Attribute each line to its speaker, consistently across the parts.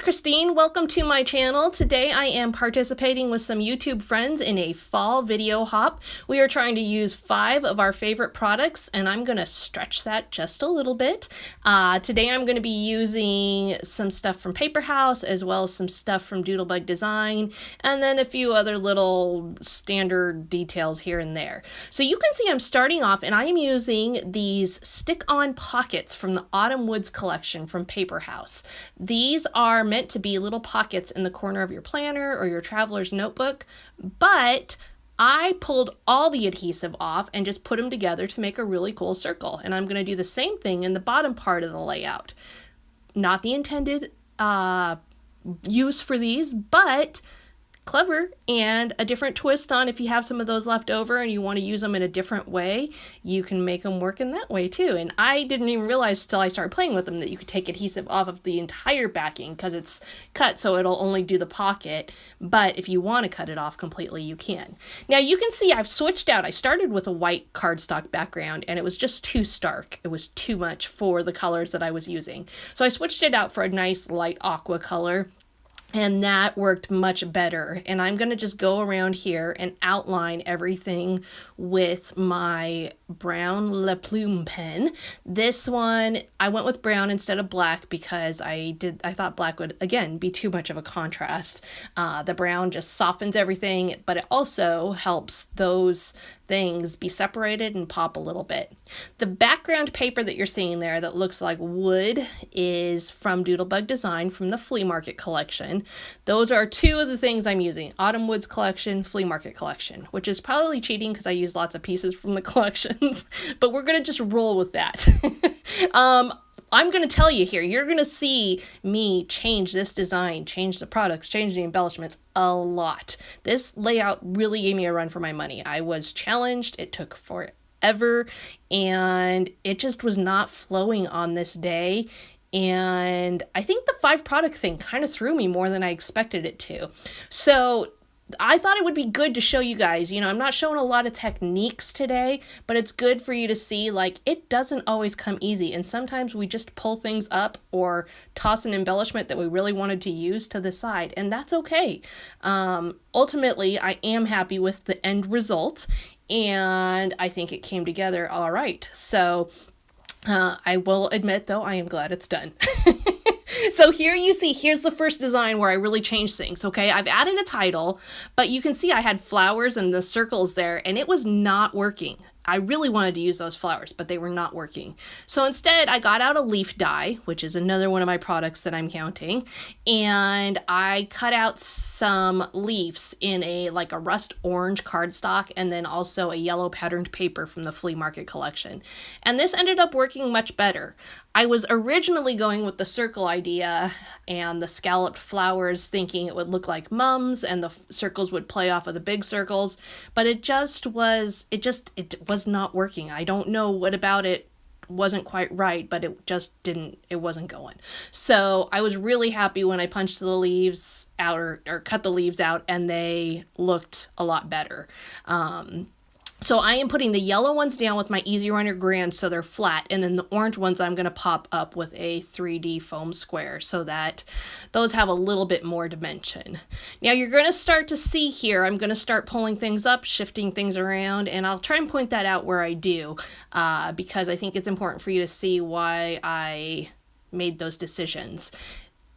Speaker 1: Christine. Welcome to my channel. Today I am participating with some YouTube friends in a fall video hop. We are trying to use 5 of our favorite products, and I'm going to stretch that just a little bit. Today I'm going to be using some stuff from Paper House as well as some stuff from Doodlebug Design, and then a few other little standard details here and there. So you can see I'm starting off, and I am using these stick-on pockets from the Autumn Woods collection from Paper House. These are meant to be little pockets in the corner of your planner or your traveler's notebook, but I pulled all the adhesive off and just put them together to make a really cool circle. And I'm going to do the same thing in the bottom part of the layout. Not the intended use for these, but clever and a different twist on if you have some of those left over and you want to use them in a different way, you can make them work in that way too. And I didn't even realize till I started playing with them that you could take adhesive off of the entire backing because it's cut so it'll only do the pocket, but if you want to cut it off completely, you can. Now you can see I've switched out. I started with a white cardstock background and it was just too stark. It was too much for the colors that I was using. So I switched it out for a nice light aqua color. And that worked much better. And I'm going to just go around here and outline everything with my brown Le Plume pen. This one, I went with brown instead of black because I thought black would, again, be too much of a contrast. The brown just softens everything, but it also helps those things be separated and pop a little bit. The background paper that you're seeing there that looks like wood is from Doodlebug Design from the flea market collection. Those are 2 of the things I'm using. Autumn Woods collection, flea market collection, which is probably cheating because I use lots of pieces from the collections, but we're going to just roll with that. I'm going to tell you here, you're going to see me change this design, change the products, change the embellishments a lot. This layout really gave me a run for my money. I was challenged. It took forever, and it just was not flowing on this day. And I think the 5 product thing kind of threw me more than I expected it to. So I thought it would be good to show you guys, I'm not showing a lot of techniques today, but it's good for you to see, like, it doesn't always come easy. And sometimes we just pull things up or toss an embellishment that we really wanted to use to the side, and that's okay. Ultimately, I am happy with the end result, and I think it came together all right. So I will admit, though, I am glad it's done. So here you see, here's the first design where I really changed things, okay? I've added a title, but you can see I had flowers and the circles there, and it was not working. I really wanted to use those flowers, but they were not working. So instead, I got out a leaf die, which is another one of my products that I'm counting, and I cut out some leaves in a rust orange cardstock, and then also a yellow patterned paper from the flea market collection. And this ended up working much better. I was originally going with the circle idea and the scalloped flowers, thinking it would look like mums and the circles would play off of the big circles, but it was not working. I don't know what about it wasn't quite right, but it wasn't going. So I was really happy when I punched the leaves out or cut the leaves out, and they looked a lot better. So I am putting the yellow ones down with my Easy Runner Grand so they're flat, and then the orange ones I'm going to pop up with a 3D foam square so that those have a little bit more dimension. Now you're going to start to see here, I'm going to start pulling things up, shifting things around, and I'll try and point that out where I do because I think it's important for you to see why I made those decisions.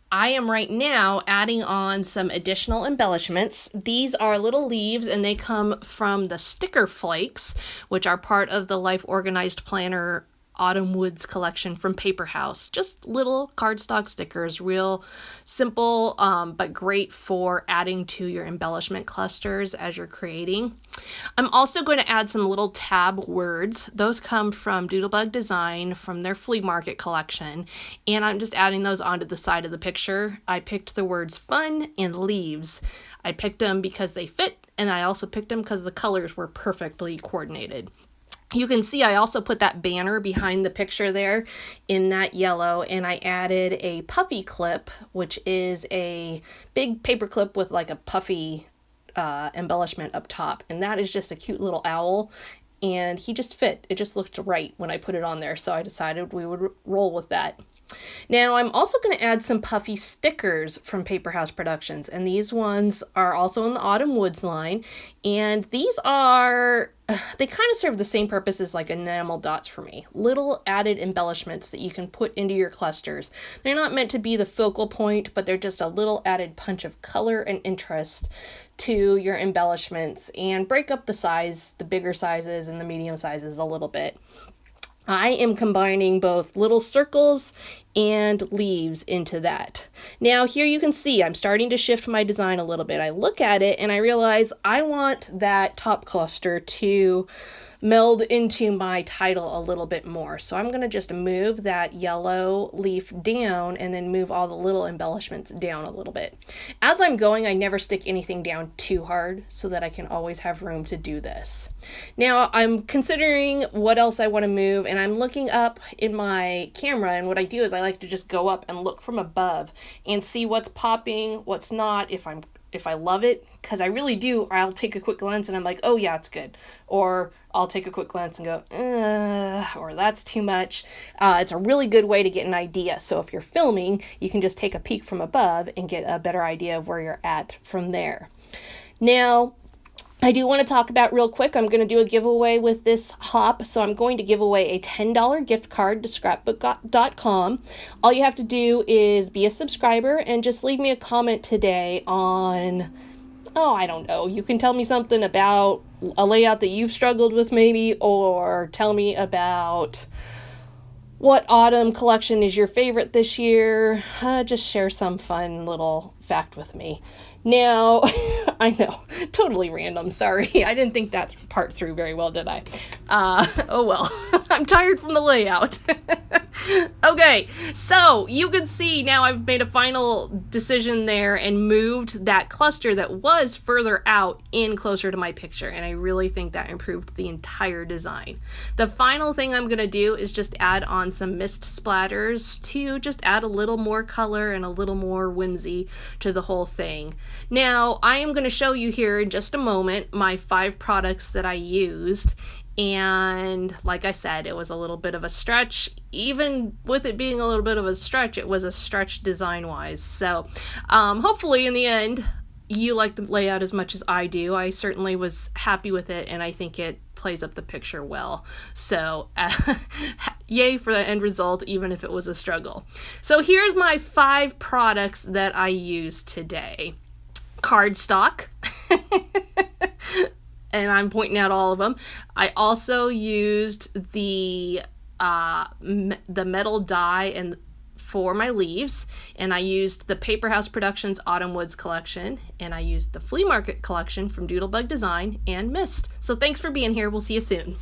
Speaker 1: I am right now adding on some additional embellishments. These are little leaves, and they come from the sticker flakes, which are part of the Life Organized Planner Autumn Woods collection from Paper House. Just little cardstock stickers, real simple, but great for adding to your embellishment clusters as you're creating. I'm also going to add some little tab words. Those come from Doodlebug Design from their flea market collection, and I'm just adding those onto the side of the picture. I picked the words fun and leaves. I picked them because they fit, and I also picked them because the colors were perfectly coordinated. You can see I also put that banner behind the picture there in that yellow, and I added a puffy clip, which is a big paper clip with like a puffy embellishment up top, and that is just a cute little owl, and he just fit. It just looked right when I put it on there, so I decided we would roll with that. Now I'm also going to add some Puffy Stickers from Paper House Productions, and these ones are also in the Autumn Woods line, and these are, they kind of serve the same purpose as like enamel dots for me. Little added embellishments that you can put into your clusters. They're not meant to be the focal point, but they're just a little added punch of color and interest to your embellishments and break up the size, the bigger sizes and the medium sizes a little bit. I am combining both little circles and leaves into that. Now here you can see I'm starting to shift my design a little bit. I look at it and I realize I want that top cluster to meld into my title a little bit more. So I'm going to just move that yellow leaf down and then move all the little embellishments down a little bit. As I'm going, I never stick anything down too hard so that I can always have room to do this. Now I'm considering what else I want to move, and I'm looking up in my camera, and what I do is I like to just go up and look from above and see what's popping, what's not, if I love it, because I really do. I'll take a quick glance and I'm like, oh yeah, it's good. Or I'll take a quick glance and go, or that's too much. It's a really good way to get an idea. So if you're filming, you can just take a peek from above and get a better idea of where you're at from there. Now, I do want to talk about real quick, I'm going to do a giveaway with this hop. So I'm going to give away a $10 gift card to scrapbook.com. All you have to do is be a subscriber and just leave me a comment today on, oh, I don't know. You can tell me something about a layout that you've struggled with maybe, or tell me about what autumn collection is your favorite this year. Just share some fun little fact with me. Now, I know, totally random, sorry. I didn't think that part through very well, did I? Oh well, I'm tired from the layout. Okay, so you can see now I've made a final decision there and moved that cluster that was further out in closer to my picture, and I really think that improved the entire design. The final thing I'm going to do is just add on some mist splatters to just add a little more color and a little more whimsy to the whole thing. Now, I am going to show you here in just a moment my 5 products that I used. And like I said, it was a little bit of a stretch. Even with it being a little bit of a stretch, it was a stretch design-wise. So hopefully in the end, you like the layout as much as I do. I certainly was happy with it, and I think it plays up the picture well. So yay for the end result, even if it was a struggle. So here's my 5 products that I used today. Cardstock. And I'm pointing out all of them. I also used the metal die and for my leaves, and I used the Paper House Productions Autumn Woods collection, and I used the Flea Market collection from Doodlebug Design and Mist. So thanks for being here. We'll see you soon.